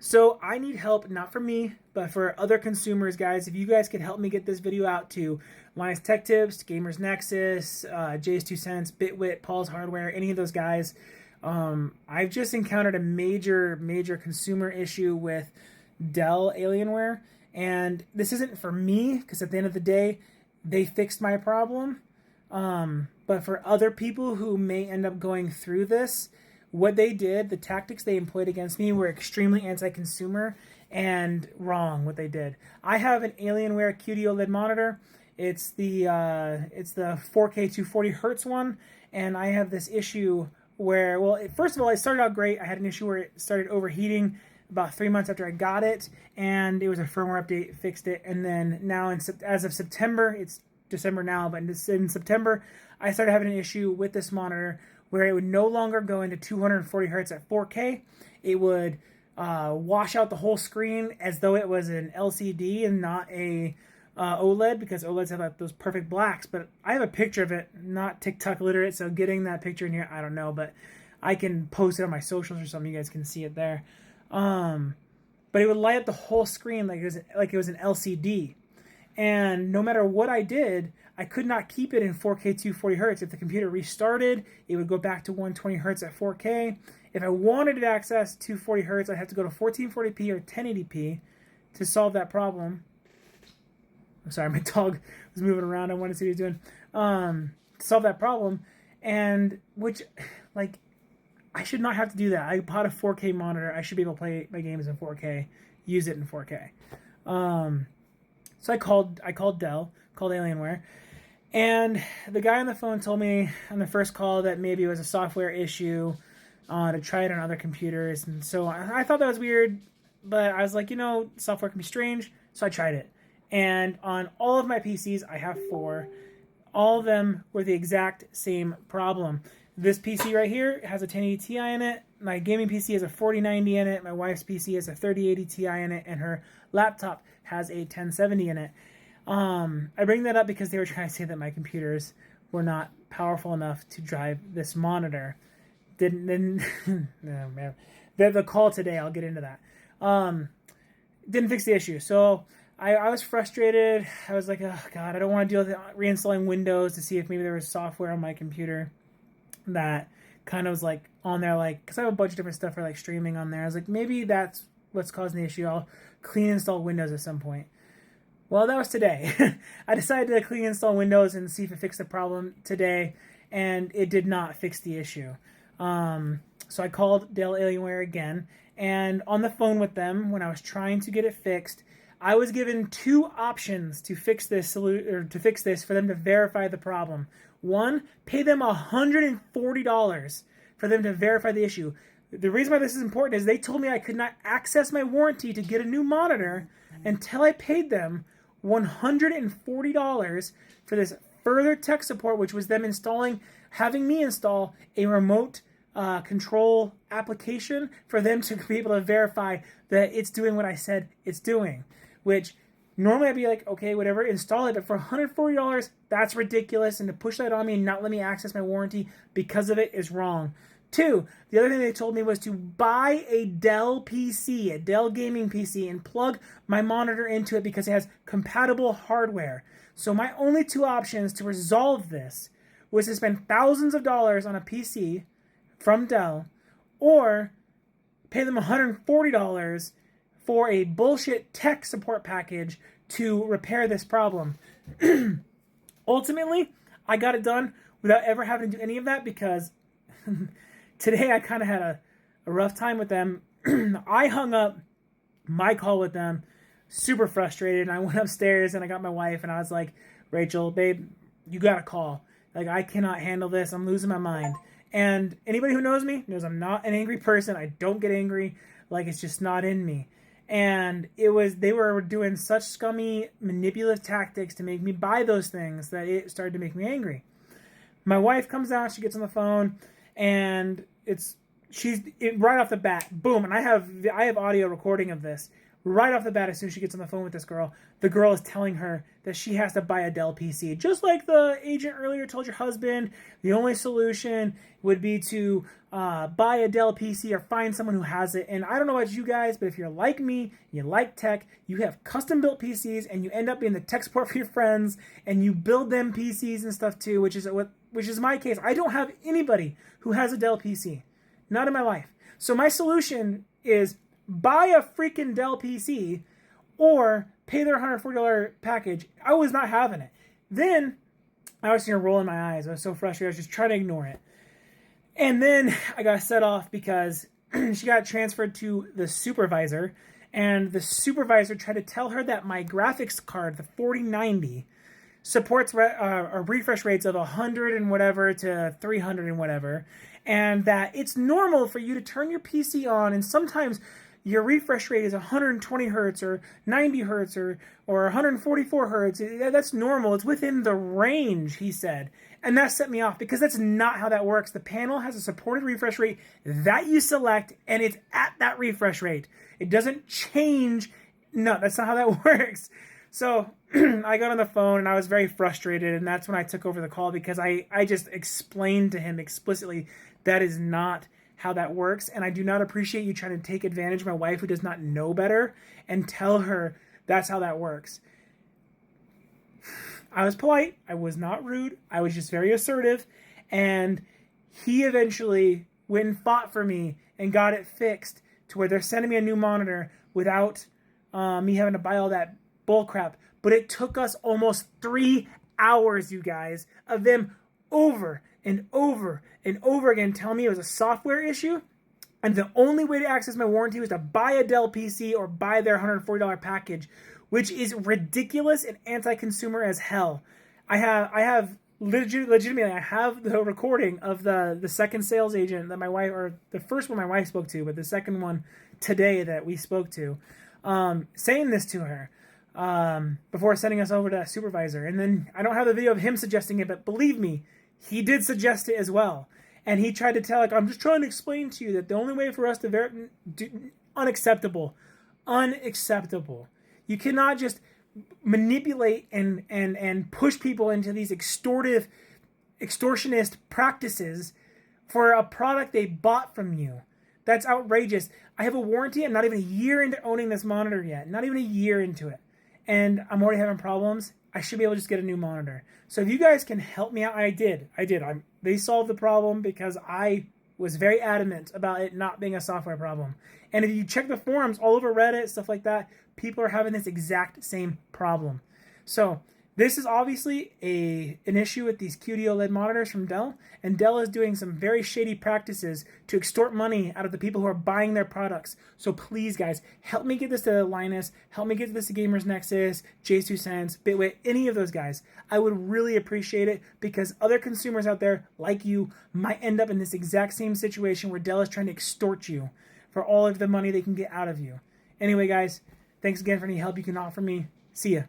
So I need help, not for me, but for other consumers, guys. If you guys could help me get this video out to Linus Tech Tips, Gamers Nexus, Jay's 2 Cents, Bitwit, Paul's Hardware, any of those guys, I've just encountered a major consumer issue with Dell Alienware. And this isn't for me, because at the end of the day, they fixed my problem. But for other people who may end up going through this, what they did, the tactics they employed against me were extremely anti-consumer and wrong. What they did, I have an Alienware QD OLED monitor. It's the 4K 240 hertz one, and I have this issue where, well, first of all, it started out great. I had an issue where it started overheating about 3 months after I got it, and it was a firmware update, fixed it, and then now as of September, it's December now, but in September, I started having an issue with this monitor where it would no longer go into 240 hertz at 4K. It would wash out the whole screen as though it was an LCD and not a OLED, because OLEDs have like those perfect blacks. But I have a picture of it, not TikTok literate, so getting that picture in here, I don't know, but I can post it on my socials or something. You guys can see it there. But it would light up the whole screen like it was an LCD. And no matter what I did, I could not keep it in 4K 240 hertz. If the computer restarted, it would go back to 120 hertz at 4K. If I wanted to access 240 hertz, I'd have to go to 1440p or 1080p to solve that problem. I'm sorry, my dog was moving around. I wanted to see what he was doing. To solve that problem. And which, like, I should not have to do that. I bought a 4K monitor. I should be able to play my games in 4K, use it in 4K. So I called Dell, called Alienware, and the guy on the phone told me on the first call that maybe it was a software issue, to try it on other computers. And so I thought that was weird, but I was like, software can be strange, so I tried it. And on all of my PCs, I have 4, all of them were the exact same problem. This PC right here has a 1080 Ti in it. My gaming PC has a 4090 in it. My wife's PC has a 3080 Ti in it, and her laptop has a 1070 in it. I bring that up because they were trying to say that my computers were not powerful enough to drive this monitor. Didn't oh man. The call today, I'll get into that. Didn't fix the issue. So I was frustrated. I was like, oh God, I don't want to deal with reinstalling Windows to see if maybe there was software on my computer that kind of was like on there, like, because I have a bunch of different stuff for like streaming on there. I was like, maybe that's what's causing the issue. I'll clean install Windows at some point. Well, that was today. I decided to clean install Windows and see if it fixed the problem today, and it did not fix the issue. So I called Dell Alienware again, and on the phone with them, when I was trying to get it fixed, I was given 2 options to fix this for them to verify the problem. One, pay them $140 for them to verify the issue. The reason why this is important is they told me I could not access my warranty to get a new monitor until I paid them $140 for this further tech support, which was them having me install a remote control application for them to be able to verify that it's doing what I said it's doing. Which normally I'd be like, okay, whatever, install it. But for $140, that's ridiculous. And to push that on me and not let me access my warranty because of it is wrong. 2, the other thing they told me was to buy a Dell PC, a Dell gaming PC, and plug my monitor into it because it has compatible hardware. So my only 2 options to resolve this was to spend thousands of dollars on a PC from Dell, or pay them $140 for a bullshit tech support package to repair this problem. Ultimately, I got it done without ever having to do any of that because today I kind of had a rough time with them. I hung up my call with them super frustrated, and I went upstairs and I got my wife and I was like, Rachel, babe, you got to call. Like, I cannot handle this. I'm losing my mind. And anybody who knows me knows I'm not an angry person. I don't get angry. Like, it's just not in me. And they were doing such scummy, manipulative tactics to make me buy those things that it started to make me angry. My wife comes out, she gets on the phone, and right off the bat, boom, and I have audio recording of this. right off the bat, as soon as she gets on the phone with this girl, the girl is telling her that she has to buy a Dell PC. Just like the agent earlier told your husband, the only solution would be to buy a Dell PC or find someone who has it. And I don't know about you guys, but if you're like me, you like tech, you have custom built PCs, and you end up being the tech support for your friends, and you build them PCs and stuff too, which is my case. I don't have anybody who has a Dell PC. Not in my life. So my solution is buy a freaking Dell PC or pay their $140 package. I was not having it. Then I was rolling my eyes. I was so frustrated. I was just trying to ignore it. And then I got set off because she got transferred to the supervisor, and the supervisor tried to tell her that my graphics card, the 4090, supports refresh rates of 100 and whatever to 300 and whatever, and that it's normal for you to turn your PC on, and sometimes your refresh rate is 120 hertz or 90 hertz or 144 hertz. That's normal. It's within the range, he said. And that set me off because that's not how that works. The panel has a supported refresh rate that you select, and it's at that refresh rate. It doesn't change. No, that's not how that works. So I got on the phone and I was very frustrated, and that's when I took over the call because I just explained to him explicitly that is not how that works, and I do not appreciate you trying to take advantage of my wife who does not know better and tell her that's how that works. I was polite. I was not rude. I was just very assertive, and he eventually went and fought for me and got it fixed to where they're sending me a new monitor without me having to buy all that bull crap. But it took us almost 3 hours, you guys, of them over and over and over again telling me it was a software issue, and the only way to access my warranty was to buy a Dell PC or buy their $140 package, which is ridiculous and anti-consumer as hell. I have legitimately, I have the recording of the second sales agent that my wife, or the first one my wife spoke to, but the second one today that we spoke to, saying this to her before sending us over to that supervisor. And then I don't have the video of him suggesting it, but believe me, he did suggest it as well. And he tried to tell, I'm just trying to explain to you that the only way for us to unacceptable. You cannot just manipulate and push people into these extortionist practices for a product they bought from you. That's outrageous. I have a warranty. I'm not even a year into owning this monitor yet. Not even a year into it. And I'm already having problems. I should be able to just get a new monitor. So if you guys can help me out, I did. They solved the problem because I was very adamant about it not being a software problem. And if you check the forums all over Reddit, stuff like that, people are having this exact same problem. So this is obviously an issue with these QD OLED monitors from Dell, and Dell is doing some very shady practices to extort money out of the people who are buying their products. So please, guys, help me get this to Linus, help me get this to Gamers Nexus, J2Sense, Bitwit, any of those guys. I would really appreciate it because other consumers out there like you might end up in this exact same situation where Dell is trying to extort you for all of the money they can get out of you. Anyway, guys, thanks again for any help you can offer me. See ya.